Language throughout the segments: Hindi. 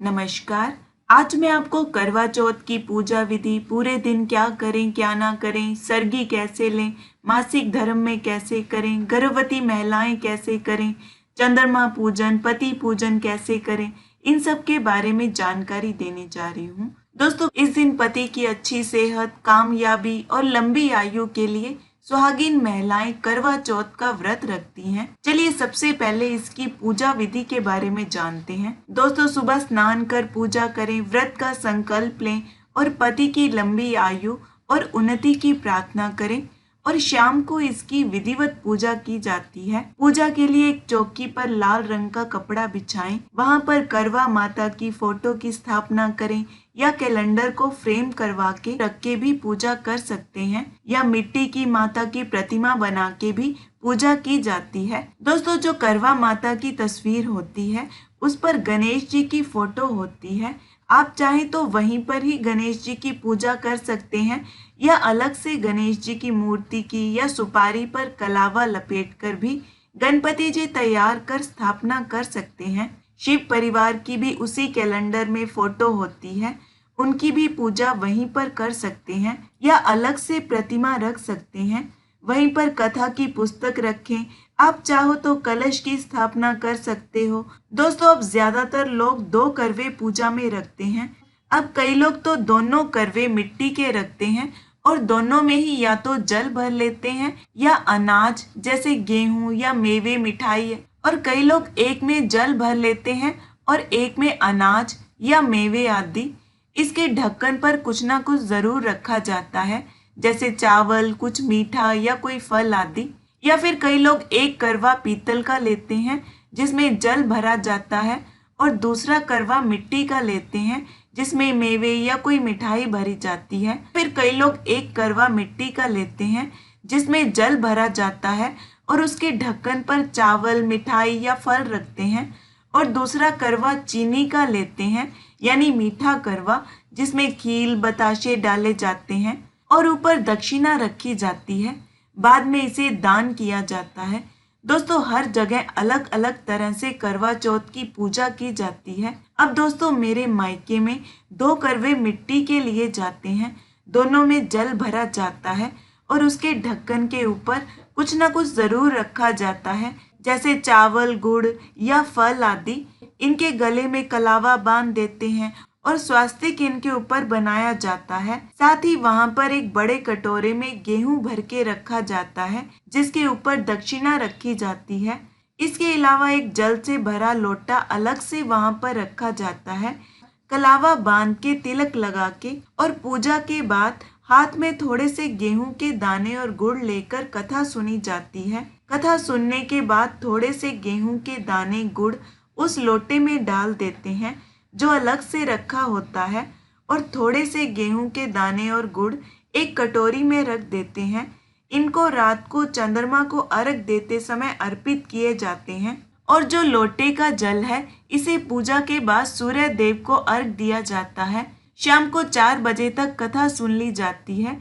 नमस्कार। आज मैं आपको करवा चौथ की पूजा विधि, पूरे दिन क्या करें क्या ना करें, सरगी कैसे लें, मासिक धर्म में कैसे करें, गर्भवती महिलाएं कैसे करें, चंद्रमा पूजन, पति पूजन कैसे करें, इन सब के बारे में जानकारी देने जा रही हूँ। दोस्तों, इस दिन पति की अच्छी सेहत, कामयाबी और लंबी आयु के लिए सुहागिन महिलाएं करवा चौथ का व्रत रखती हैं। चलिए सबसे पहले इसकी पूजा विधि के बारे में जानते हैं। दोस्तों, सुबह स्नान कर पूजा करें, व्रत का संकल्प लें और पति की लंबी आयु और उन्नति की प्रार्थना करें और शाम को इसकी विधिवत पूजा की जाती है। पूजा के लिए एक चौकी पर लाल रंग का कपड़ा बिछाएं, वहां पर करवा माता की फोटो की स्थापना करें या कैलेंडर को फ्रेम करवा के रख के भी पूजा कर सकते हैं या मिट्टी की माता की प्रतिमा बना के भी पूजा की जाती है। दोस्तों, जो करवा माता की तस्वीर होती है उस पर गणेश जी की फोटो होती है। आप चाहें तो वहीं पर ही गणेश जी की पूजा कर सकते हैं या अलग से गणेश जी की मूर्ति की या सुपारी पर कलावा लपेट कर भी गणपति जी तैयार कर स्थापना कर सकते हैं। शिव परिवार की भी उसी कैलेंडर में फोटो होती है, उनकी भी पूजा वहीं पर कर सकते हैं या अलग से प्रतिमा रख सकते हैं। वहीं पर कथा की पुस्तक रखें। आप चाहो तो कलश की स्थापना कर सकते हो। दोस्तों, अब ज्यादातर लोग 2 करवे पूजा में रखते हैं। अब कई लोग तो दोनों करवे मिट्टी के रखते हैं और दोनों में ही या तो जल भर लेते हैं या अनाज जैसे गेहूं या मेवे मिठाई, और कई लोग एक में जल भर लेते हैं और एक में अनाज या मेवे आदि। इसके ढक्कन पर कुछ ना कुछ जरूर रखा जाता है, जैसे चावल, कुछ मीठा या कोई फल आदि। या फिर कई लोग एक करवा पीतल का लेते हैं जिसमें जल भरा जाता है और दूसरा करवा मिट्टी का लेते हैं जिसमें मेवे या कोई मिठाई भरी जाती है। फिर कई लोग एक करवा मिट्टी का लेते हैं जिसमें जल भरा जाता है और उसके ढक्कन पर चावल, मिठाई या फल रखते हैं, और दूसरा करवा चीनी का लेते हैं यानी मीठा करवा जिसमें खील, बताशे डाले जाते हैं और ऊपर दक्षिणा रखी जाती है। बाद में इसे दान किया जाता है। दोस्तों, हर जगह अलग अलग तरह से करवा चौथ की पूजा की जाती है। अब दोस्तों, मेरे मायके में 2 करवे मिट्टी के लिए जाते हैं। दोनों में जल भरा जाता है और उसके ढक्कन के ऊपर कुछ ना कुछ जरूर रखा जाता है, जैसे चावल, गुड़ या फल आदि। इनके गले में कलावा बांध देते हैं और स्वास्तिक इनके ऊपर बनाया जाता है। साथ ही वहां पर एक बड़े कटोरे में गेहूं भर के रखा जाता है जिसके ऊपर दक्षिणा रखी जाती है। इसके अलावा एक जल से भरा लोटा अलग से वहां पर रखा जाता है। कलावा बांध के तिलक लगा के और पूजा के बाद हाथ में थोड़े से गेहूं के दाने और गुड़ लेकर कथा सुनी जाती है। कथा सुनने के बाद थोड़े से गेहूं के दाने, गुड़ उस लोटे में डाल देते हैं जो अलग से रखा होता है, और थोड़े से गेहूं के दाने और गुड़ एक कटोरी में रख देते हैं। इनको रात को चंद्रमा को अर्घ देते समय अर्पित किए जाते हैं, और जो लोटे का जल है इसे पूजा के बाद सूर्य देव को अर्घ दिया जाता है। शाम को 4 बजे तक कथा सुन ली जाती है।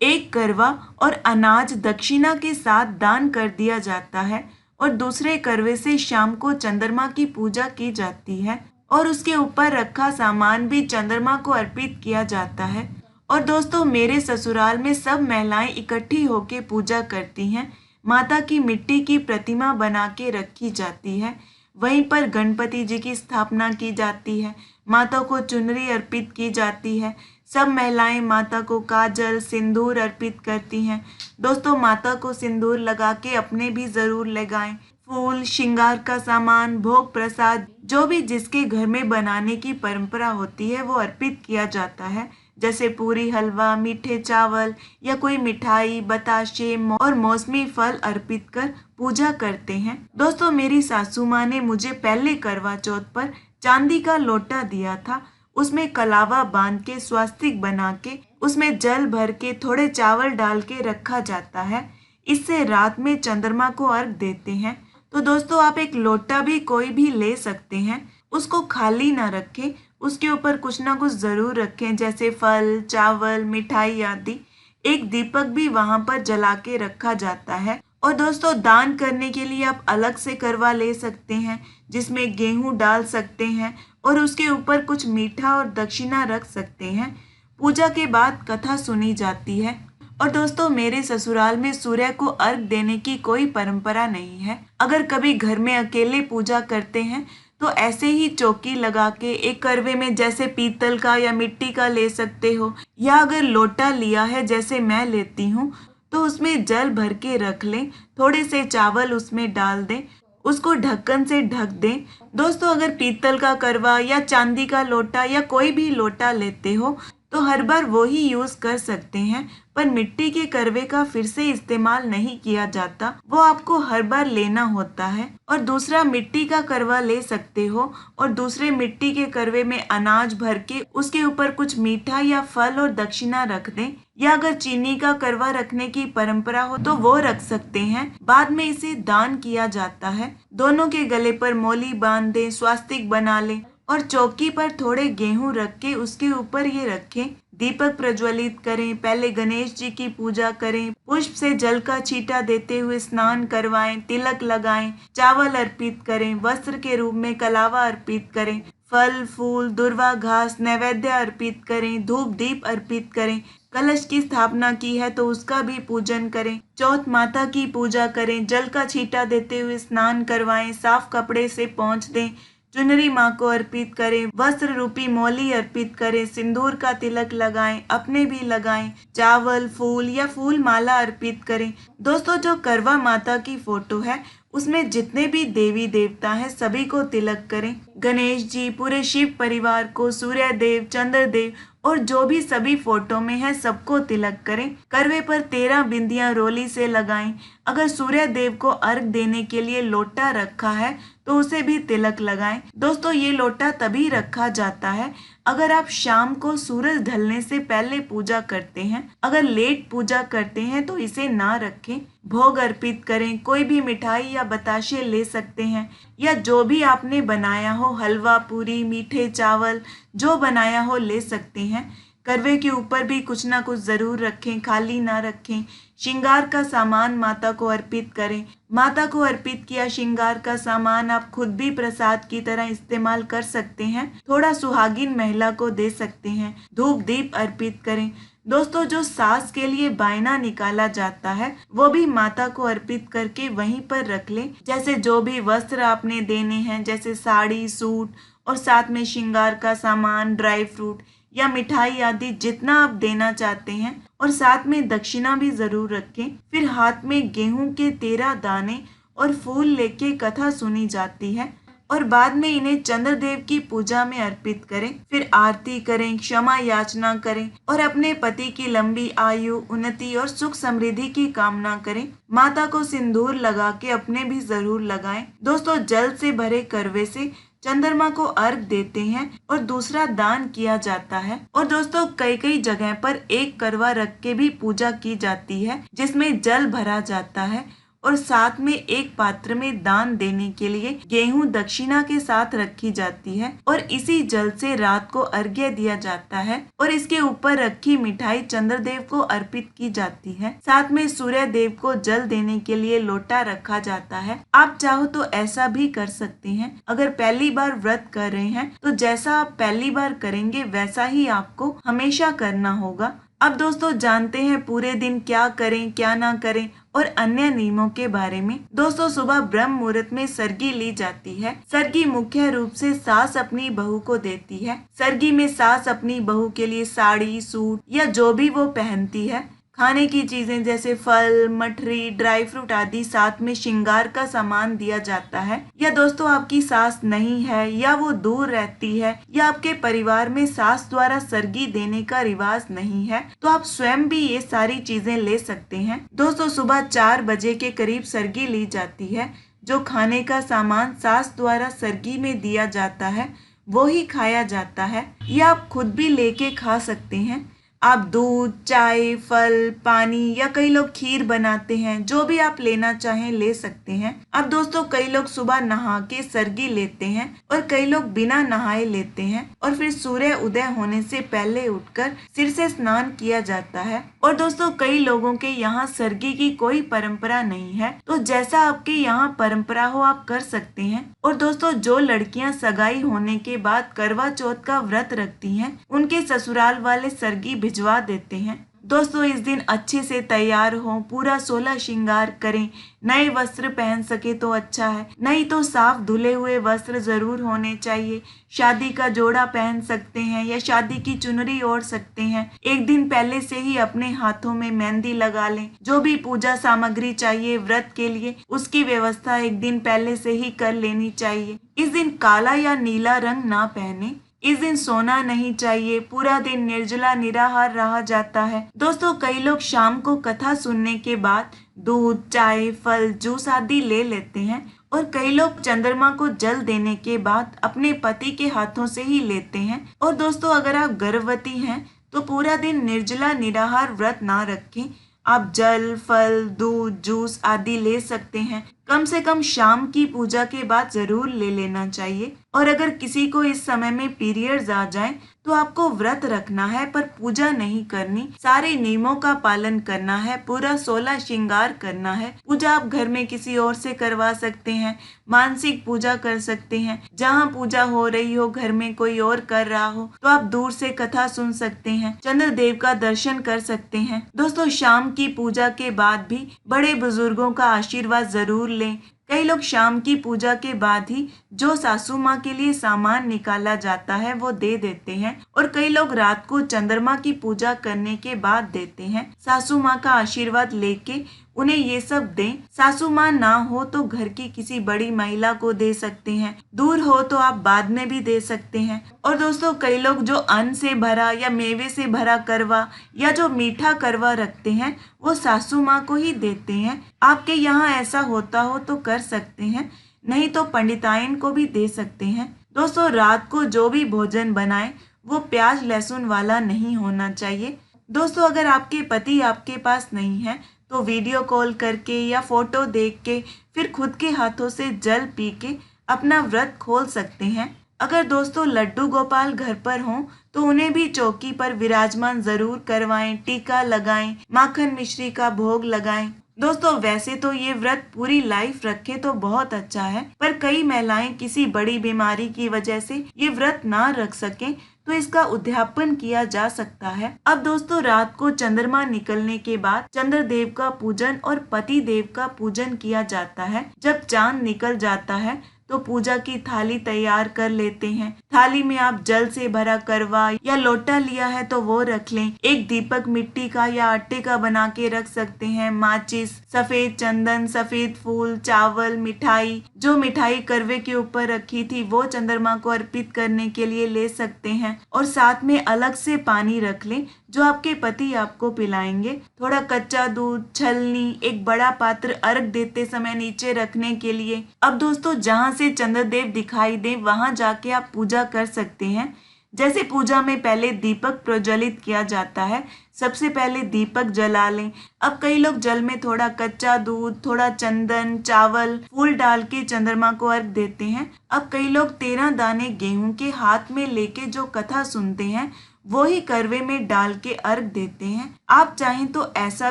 एक करवा और अनाज दक्षिणा के साथ दान कर दिया जाता है और दूसरे करवे से शाम को चंद्रमा की पूजा की जाती है और उसके ऊपर रखा सामान भी चंद्रमा को अर्पित किया जाता है। और दोस्तों, मेरे ससुराल में सब महिलाएं इकट्ठी होकर पूजा करती हैं। माता की मिट्टी की प्रतिमा बना के रखी जाती है। वहीं पर गणपति जी की स्थापना की जाती है। माता को चुनरी अर्पित की जाती है। सब महिलाएं माता को काजल, सिंदूर अर्पित करती हैं। दोस्तों, माता को सिंदूर लगा के अपने भी जरूर लगाएं। फूल, श्रृंगार का सामान, भोग प्रसाद जो भी जिसके घर में बनाने की परंपरा होती है वो अर्पित किया जाता है, जैसे पूरी, हलवा, मीठे चावल या कोई मिठाई, बताशे और मौसमी फल अर्पित कर पूजा करते हैं। दोस्तों, मेरी सासू माँ ने मुझे पहले करवा चौथ पर चांदी का लोटा दिया था। उसमें कलावा बांध के स्वास्तिक बना के उसमें जल भर के थोड़े चावल डाल के रखा जाता है। इससे रात में चंद्रमा को अर्घ देते हैं। तो दोस्तों, आप एक लोटा भी कोई भी ले सकते हैं। उसको खाली ना रखें, उसके ऊपर कुछ ना कुछ जरूर रखें, जैसे फल, चावल, मिठाई आदि। एक दीपक भी वहां पर जला के रखा जाता है। और दोस्तों, दान करने के लिए आप अलग से करवा ले सकते हैं जिसमें गेहूं डाल सकते हैं और उसके ऊपर कुछ मीठा और दक्षिणा रख सकते हैं। पूजा के बाद कथा सुनी जाती है। और दोस्तों, मेरे ससुराल में सूर्य को अर्घ देने की कोई परंपरा नहीं है। अगर कभी घर में अकेले पूजा करते हैं तो ऐसे ही चौकी लगा के एक करवे में, जैसे पीतल का या मिट्टी का ले सकते हो, या अगर लोटा लिया है जैसे मैं लेती हूँ तो उसमें जल भर के रख लें, थोड़े से चावल उसमें डाल दें, उसको ढक्कन से ढक दें। दोस्तों, अगर पीतल का करवा या चांदी का लोटा या कोई भी लोटा लेते हो तो हर बार वो ही यूज कर सकते हैं, पर मिट्टी के करवे का फिर से इस्तेमाल नहीं किया जाता, वो आपको हर बार लेना होता है। और दूसरा मिट्टी का करवा ले सकते हो और दूसरे मिट्टी के करवे में अनाज भर के उसके ऊपर कुछ मीठा या फल और दक्षिणा रख दें, या अगर चीनी का करवा रखने की परंपरा हो तो वो रख सकते हैं। बाद में इसे दान किया जाता है। दोनों के गले पर मोली बांध दें, स्वास्तिक बना लें और चौकी पर थोड़े गेहूं रख के उसके ऊपर ये रखें। दीपक प्रज्वलित करें, पहले गणेश जी की पूजा करें, पुष्प से जल का छींटा देते हुए स्नान करवाएं, तिलक लगाएं, चावल अर्पित करें, वस्त्र के रूप में कलावा अर्पित करें, फल फूल दुर्वा घास नैवेद्य अर्पित करें, धूप दीप अर्पित करें। कलश की स्थापना की है तो उसका भी पूजन करें। चौथ माता की पूजा करें, जल का छींटा देते हुए स्नान करवाएं, साफ कपड़े से पोंछ दें, चुनरी माँ को अर्पित करें, वस्त्र रूपी मौली अर्पित करें, सिंदूर का तिलक लगाएं, अपने भी लगाएं, चावल फूल या फूल माला अर्पित करें। दोस्तों, जो करवा माता की फोटो है उसमें जितने भी देवी देवता हैं सभी को तिलक करें। गणेश जी, पूरे शिव परिवार को, सूर्य देव, चंद्र देव और जो भी सभी फोटो में है सबको तिलक करें। करवे पर 13 बिंदियां रोली से लगाएं। अगर सूर्य देव को अर्घ देने के लिए लोटा रखा है तो उसे भी तिलक लगाएं। दोस्तों, ये लोटा तभी रखा जाता है अगर आप शाम को सूरज ढलने से पहले पूजा करते हैं। अगर लेट पूजा करते हैं तो इसे ना रखें। भोग अर्पित करें, कोई भी मिठाई या बताशे ले सकते हैं, या जो भी आपने बनाया हो, हलवा पूरी मीठे चावल जो बनाया हो ले सकते हैं। करवे के ऊपर भी कुछ ना कुछ जरूर रखें, खाली ना रखें। श्रृंगार का सामान माता को अर्पित करें। माता को अर्पित किया श्रृंगार का सामान आप खुद भी प्रसाद की तरह इस्तेमाल कर सकते हैं, थोड़ा सुहागिन महिला को दे सकते हैं। धूप दीप अर्पित करें। दोस्तों, जो सास के लिए बायना निकाला जाता है वो भी माता को अर्पित करके वहीं पर रख लें। जैसे जो भी वस्त्र आपने देने हैं, जैसे साड़ी, सूट और साथ में श्रृंगार का सामान, ड्राई फ्रूट या मिठाई आदि जितना आप देना चाहते हैं, और साथ में दक्षिणा भी जरूर रखें। फिर हाथ में गेहूं के 13 दाने और फूल लेके कथा सुनी जाती है और बाद में इन्हें चंद्रदेव की पूजा में अर्पित करें। फिर आरती करें, क्षमा याचना करें और अपने पति की लंबी आयु, उन्नति और सुख समृद्धि की कामना करें। माता को सिंदूर लगा के अपने भी जरूर लगाएं। दोस्तों, जल से भरे करवे से चंद्रमा को अर्घ देते हैं और दूसरा दान किया जाता है। और दोस्तों, कई कई जगह पर एक करवा रख के भी पूजा की जाती है जिसमें जल भरा जाता है और साथ में एक पात्र में दान देने के लिए गेहूं दक्षिणा के साथ रखी जाती है और इसी जल से रात को अर्घ्य दिया जाता है और इसके ऊपर रखी मिठाई चंद्रदेव को अर्पित की जाती है। साथ में सूर्य देव को जल देने के लिए लोटा रखा जाता है। आप चाहो तो ऐसा भी कर सकते हैं। अगर पहली बार व्रत कर रहे हैं तो जैसा आप पहली बार करेंगे वैसा ही आपको हमेशा करना होगा। अब दोस्तों, जानते हैं पूरे दिन क्या करें क्या ना करें और अन्य नियमों के बारे में। दोस्तों, सुबह ब्रह्म मुहूर्त में सरगी ली जाती है। सरगी मुख्य रूप से सास अपनी बहू को देती है। सरगी में सास अपनी बहू के लिए साड़ी, सूट या जो भी वो पहनती है, खाने की चीजें जैसे फल, मठरी, ड्राई फ्रूट आदि, साथ में श्रृंगार का सामान दिया जाता है। या दोस्तों, आपकी सास नहीं है या वो दूर रहती है या आपके परिवार में सास द्वारा सरगी देने का रिवाज नहीं है तो आप स्वयं भी ये सारी चीजें ले सकते हैं। दोस्तों, सुबह 4 बजे के करीब सरगी ली जाती है। जो खाने का सामान सास द्वारा सरगी में दिया जाता है वो ही खाया जाता है या आप खुद भी लेके खा सकते हैं। आप दूध, चाय, फल, पानी या कई लोग खीर बनाते हैं। जो भी आप लेना चाहें ले सकते हैं। अब दोस्तों कई लोग सुबह नहा के सरगी लेते हैं और कई लोग बिना नहाए लेते हैं और फिर सूर्य उदय होने से पहले उठकर सिर से स्नान किया जाता है। और दोस्तों कई लोगों के यहाँ सरगी की कोई परंपरा नहीं है, तो जैसा आपके यहाँ परंपरा हो आप कर सकते हैं। और दोस्तों जो लड़कियां सगाई होने के बाद करवा चौथ का व्रत रखती हैं, उनके ससुराल वाले सरगी भिजवा देते हैं। दोस्तों इस दिन अच्छे से तैयार हो, पूरा 16 श्रृंगार करें। नए वस्त्र पहन सके तो अच्छा है, नहीं तो साफ धुले हुए वस्त्र जरूर होने चाहिए। शादी का जोड़ा पहन सकते हैं या शादी की चुनरी ओढ़ सकते हैं। एक दिन पहले से ही अपने हाथों में मेहंदी लगा लें। जो भी पूजा सामग्री चाहिए व्रत के लिए उसकी व्यवस्था एक दिन पहले से ही कर लेनी चाहिए। इस दिन काला या नीला रंग ना पहने। इस दिन सोना नहीं चाहिए। पूरा दिन निर्जला निराहार रहा जाता है। दोस्तों कई लोग शाम को कथा सुनने के बाद दूध, चाय, फल, जूस आदि ले लेते हैं और कई लोग चंद्रमा को जल देने के बाद अपने पति के हाथों से ही लेते हैं। और दोस्तों अगर आप गर्भवती हैं तो पूरा दिन निर्जला निराहार व्रत ना रखें। आप जल, फल, दूध, जूस आदि ले सकते हैं। कम से कम शाम की पूजा के बाद जरूर ले लेना चाहिए। और अगर किसी को इस समय में पीरियड्स आ जाए तो आपको व्रत रखना है पर पूजा नहीं करनी। सारे नियमों का पालन करना है, पूरा 16 श्रृंगार करना है। पूजा आप घर में किसी और से करवा सकते हैं, मानसिक पूजा कर सकते हैं। जहाँ पूजा हो रही हो घर में कोई और कर रहा हो तो आप दूर से कथा सुन सकते हैं, चंद्रदेव का दर्शन कर सकते हैं। दोस्तों शाम की पूजा के बाद भी बड़े बुजुर्गों का आशीर्वाद जरूर लें। कई लोग शाम की पूजा के बाद ही जो सासू माँ के लिए सामान निकाला जाता है वो दे देते हैं और कई लोग रात को चंद्रमा की पूजा करने के बाद देते हैं। सासू माँ का आशीर्वाद लेके उन्हें ये सब दें। सासू माँ ना हो तो घर की किसी बड़ी महिला को दे सकते हैं, दूर हो तो आप बाद में भी दे सकते हैं। और दोस्तों कई लोग जो अन्न से भरा या मेवे से भरा करवा या जो मीठा करवा रखते हैं वो सासू माँ को ही देते हैं। आपके यहाँ ऐसा होता हो तो कर सकते हैं, नहीं तो पंडिताइन को भी दे सकते हैं। दोस्तों रात को जो भी भोजन बनाए वो प्याज लहसुन वाला नहीं होना चाहिए। दोस्तों अगर आपके पति आपके पास नहीं है तो वीडियो कॉल करके या फोटो देख के फिर खुद के हाथों से जल पी के अपना व्रत खोल सकते हैं। अगर दोस्तों लड्डू गोपाल घर पर हों तो उन्हें भी चौकी पर विराजमान जरूर करवाएं, टीका लगाएं, माखन मिश्री का भोग लगाएं। दोस्तों वैसे तो ये व्रत पूरी लाइफ रखे तो बहुत अच्छा है, पर कई महिलाएं किसी बड़ी बीमारी की वजह से ये व्रत ना रख सकें तो इसका उद्यापन किया जा सकता है। अब दोस्तों रात को चंद्रमा निकलने के बाद चंद्रदेव का पूजन और पति देव का पूजन किया जाता है। जब चांद निकल जाता है तो पूजा की थाली तैयार कर लेते हैं। थाली में आप जल से भरा करवा या लोटा लिया है तो वो रख लें। एक दीपक मिट्टी का या आटे का बना के रख सकते हैं। माचिस, सफेद चंदन, सफेद फूल, चावल, मिठाई, जो मिठाई करवे के ऊपर रखी थी वो चंद्रमा को अर्पित करने के लिए ले सकते हैं। और साथ में अलग से पानी रख लें जो आपके पति आपको पिलाएंगे। थोड़ा कच्चा दूध, छलनी, एक बड़ा पात्र अर्घ देते समय नीचे रखने के लिए। अब दोस्तों जहाँ से चंद्रदेव दिखाई दे वहां जाके आप पूजा कर सकते हैं। जैसे पूजा में पहले दीपक प्रज्वलित किया जाता है, सबसे पहले दीपक जला लें। अब कई लोग जल में थोड़ा कच्चा दूध, थोड़ा चंदन, चावल, फूल डाल के चंद्रमा को अर्घ देते हैं। अब कई लोग 13 दाने गेहूं के हाथ में लेके जो कथा सुनते हैं वो ही करवे में डाल के अर्घ देते हैं। आप चाहें तो ऐसा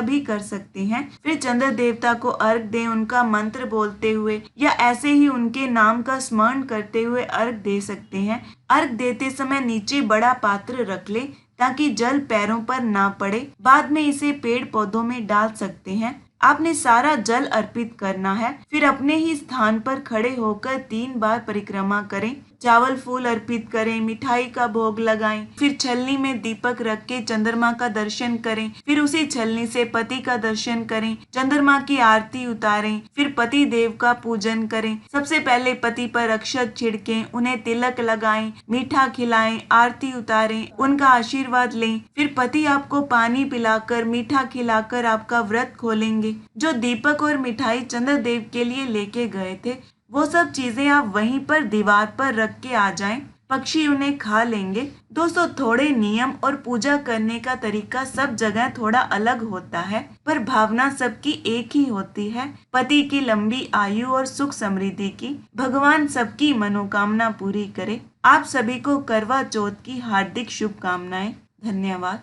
भी कर सकते हैं। फिर चंद्र देवता को अर्घ दें, उनका मंत्र बोलते हुए या ऐसे ही उनके नाम का स्मरण करते हुए अर्घ दे सकते हैं। अर्घ देते समय नीचे बड़ा पात्र रख ले ताकि जल पैरों पर ना पड़े। बाद में इसे पेड़ पौधों में डाल सकते हैं। आपने सारा जल अर्पित करना है। फिर अपने ही स्थान पर खड़े होकर 3 बार परिक्रमा करें। चावल फूल अर्पित करें, मिठाई का भोग लगाएं, फिर छलनी में दीपक रख के चंद्रमा का दर्शन करें। फिर उसी छलनी से पति का दर्शन करें, चंद्रमा की आरती उतारें, फिर पति देव का पूजन करें। सबसे पहले पति पर अक्षत छिड़कें, उन्हें तिलक लगाएं, मीठा खिलाएं, आरती उतारें, उनका आशीर्वाद लें। फिर पति आपको पानी पिलाकर, मीठा खिलाकर आपका व्रत खोलेंगे। जो दीपक और मिठाई चंद्रदेव के लिए लेके गए थे वो सब चीजें आप वहीं पर दीवार पर रख के आ जाएं। पक्षी उन्हें खा लेंगे। दोस्तों, थोड़े नियम और पूजा करने का तरीका सब जगह थोड़ा अलग होता है, पर भावना सबकी एक ही होती है, पति की लंबी आयु और सुख समृद्धि की। भगवान सबकी मनोकामना पूरी करे। आप सभी को करवा चौथ की हार्दिक शुभकामनाएं। धन्यवाद।